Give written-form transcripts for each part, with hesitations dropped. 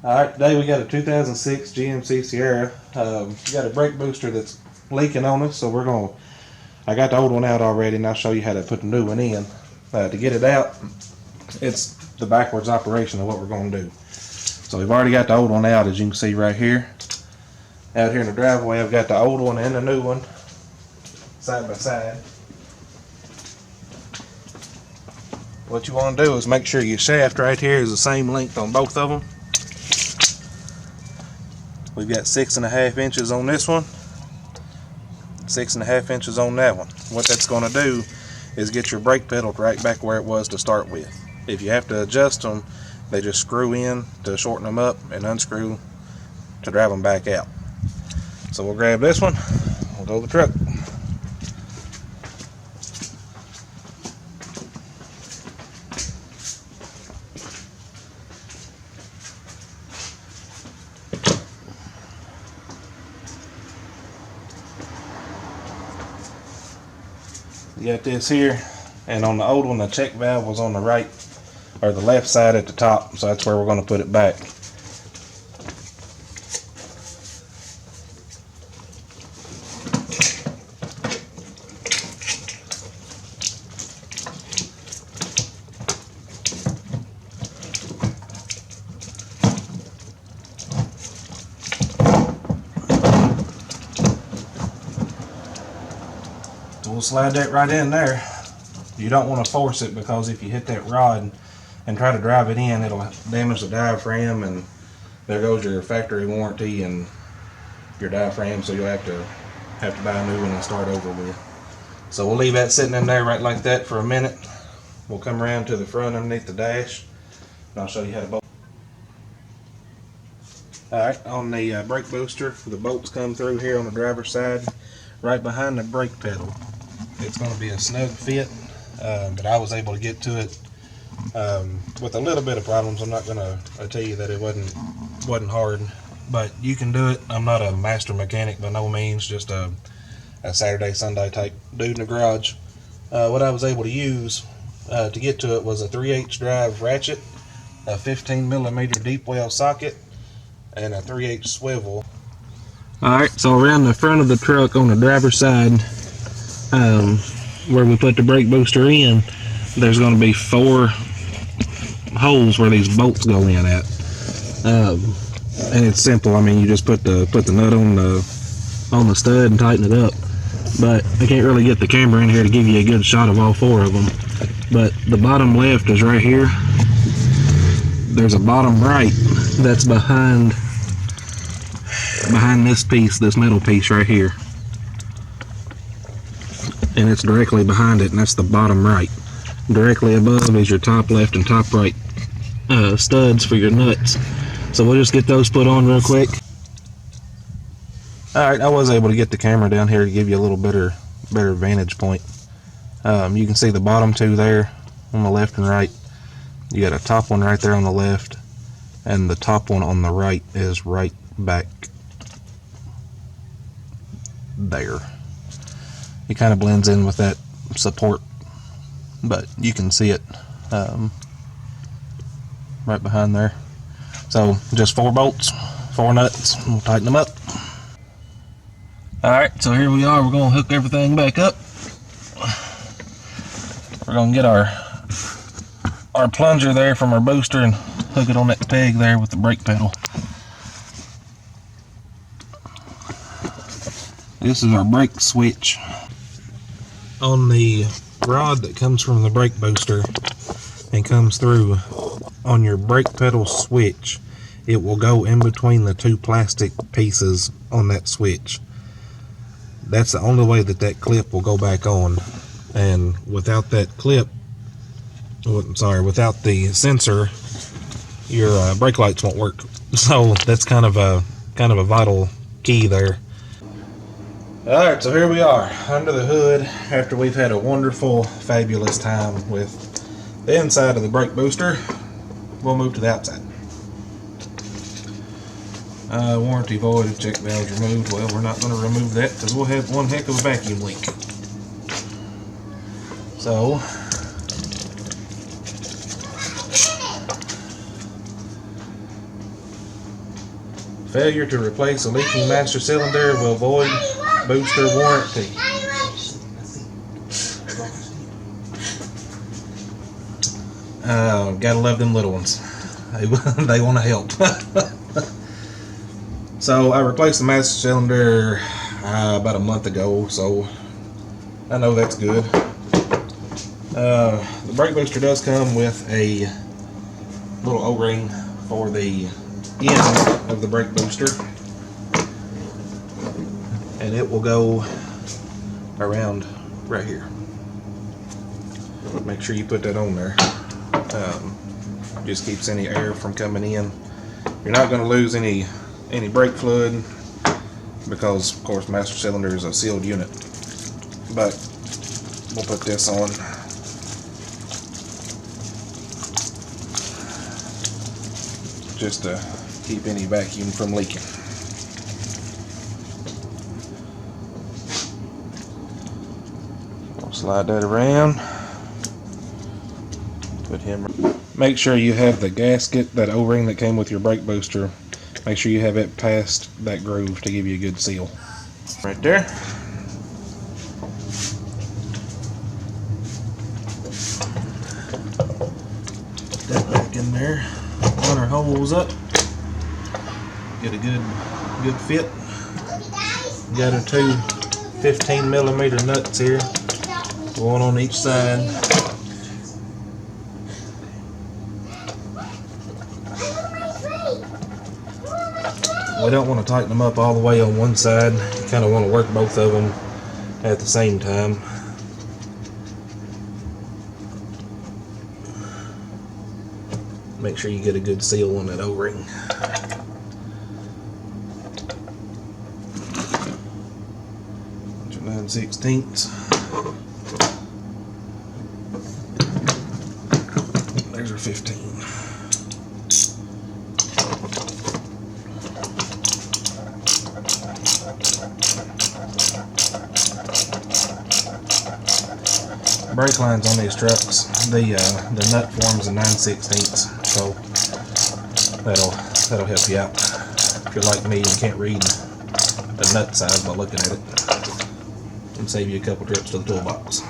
Alright, today we got a 2006 GMC Sierra. We got a brake booster that's leaking on us, so I got the old one out already, and I'll show you how to put the new one in. To get it out, it's the backwards operation of what we're going to do. So we've already got the old one out, as you can see right here. Out here in the driveway, I've got the old one and the new one side by side. What you want to do is make sure your shaft right here is the same length on both of them. We've got 6.5 inches on this one, 6.5 inches on that one. What that's going to do is get your brake pedal right back where it was to start with. If you have to adjust them, they just screw in to shorten them up and unscrew to drive them back out. So we'll grab this one, we'll go to the truck. You got this here, and on the old one the check valve was on the right or the left side at the top, so that's where we're going to put it back. We'll slide that right in there. You don't want to force it, because if you hit that rod and try to drive it in, it'll damage the diaphragm, and there goes your factory warranty and your diaphragm, so you'll have to buy a new one and start over with. So we'll leave that sitting in there right like that for a minute. We'll come around to the front underneath the dash, and I'll show you how to bolt. Alright, on the brake booster, the bolts come through here on the driver's side, right behind the brake pedal. It's going to be a snug fit, but I was able to get to it with a little bit of problems. I'm not going to tell you that it wasn't hard, but you can do it. I'm not a master mechanic by no means, just a Saturday, Sunday type dude in the garage. What I was able to use to get to it was a 3/8 drive ratchet, a 15mm deep well socket, and a 3/8 swivel. Alright, so around the front of the truck on the driver's side, where we put the brake booster in, there's going to be 4 holes where these bolts go in at. And it's simple. I mean, you just put the nut on the stud and tighten it up. But I can't really get the camera in here to give you a good shot of all 4 of them. But the bottom left is right here. There's a bottom right that's behind this piece, this metal piece right here, and it's directly behind it, and that's the bottom right. Directly above is your top left and top right studs for your nuts. So we'll just get those put on real quick. Alright, I was able to get the camera down here to give you a little better vantage point. You can see the bottom 2 there on the left and right. You got a top one right there on the left, and the top one on the right is right back there. It kind of blends in with that support, but you can see it right behind there. So just 4 bolts, 4 nuts, we'll tighten them up. Alright, so here we are. We're going to hook everything back up. We're going to get our plunger there from our booster and hook it on that peg there with the brake pedal. This is our brake switch. On the rod that comes from the brake booster and comes through on your brake pedal switch, it will go in between the 2 plastic pieces on that switch. That's the only way that clip will go back on, and without that clip, without the sensor, your brake lights won't work. So that's kind of a vital key there. Alright, so here we are under the hood after we've had a wonderful, fabulous time with the inside of the brake booster. We'll move to the outside. Warranty void, check valves removed. Well, we're not going to remove that because we'll have one heck of a vacuum leak. So Failure to replace a leaking master cylinder will void booster warranty. Gotta love them little ones. They want to help. So I replaced the master cylinder about a month ago, so I know that's good. The brake booster does come with a little O-ring for the end of the brake booster, and it will go around right here. Make sure you put that on there. Just keeps any air from coming in. You're not going to lose any brake fluid because, of course, master cylinder is a sealed unit. But we'll put this on. Just to keep any vacuum from leaking. I'll slide that around. Put him. Make sure you have the gasket, that O-ring that came with your brake booster. Make sure you have it past that groove to give you a good seal. Right there. Put that back in there. Line our holes up. Get a good fit. Got our two 15mm nuts here, one on each side. We don't want to tighten them up all the way on one side. You kind of want to work both of them at the same time. Make sure you get a good seal on that O-ring. 9/16. There's our 15. Brake lines on these trucks, the nut forms a 9/16, so that'll help you out if you're like me and can't read the nut size by looking at it, and save you a couple trips to the toolbox.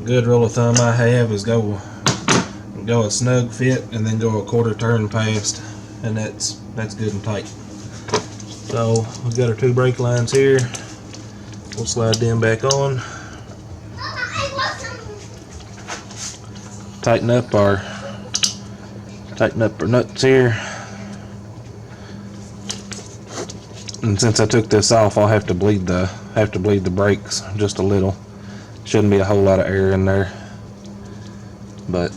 Good rule of thumb I have is go a snug fit and then go a quarter turn past, and that's good and tight. So we've got our two brake lines here. We'll slide them back on. Tighten up our nuts here. And since I took this off, I'll have to bleed the brakes just a little. Shouldn't be a whole lot of air in there, but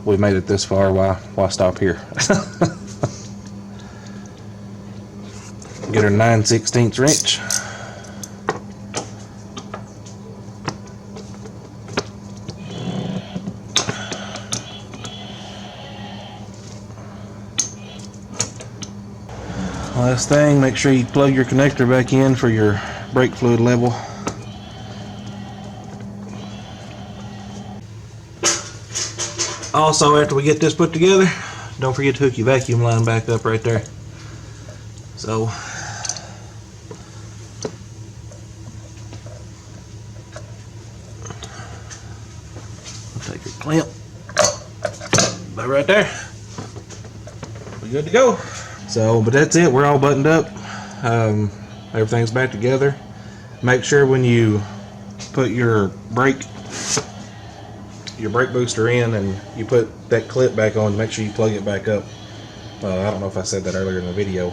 we made it this far. Why stop here? Get our 9/16 wrench. Last thing, make sure you plug your connector back in for your brake fluid level. Also, after we get this put together, don't forget to hook your vacuum line back up right there. So, take your clamp, about right there. We're good to go. So, but that's it. We're all buttoned up. Everything's back together. Make sure when you put your brake booster in and you put that clip back on, make sure you plug it back up. I don't know if I said that earlier in the video,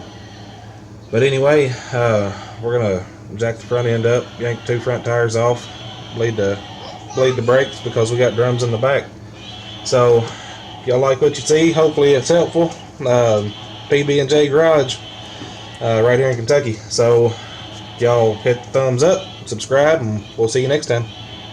but anyway, we're gonna jack the front end up, yank the two front tires off, bleed the brakes because we got drums in the back. So y'all like what you see, hopefully it's helpful. PB&J Garage, right here in Kentucky. So y'all hit the thumbs up, subscribe, and we'll see you next time.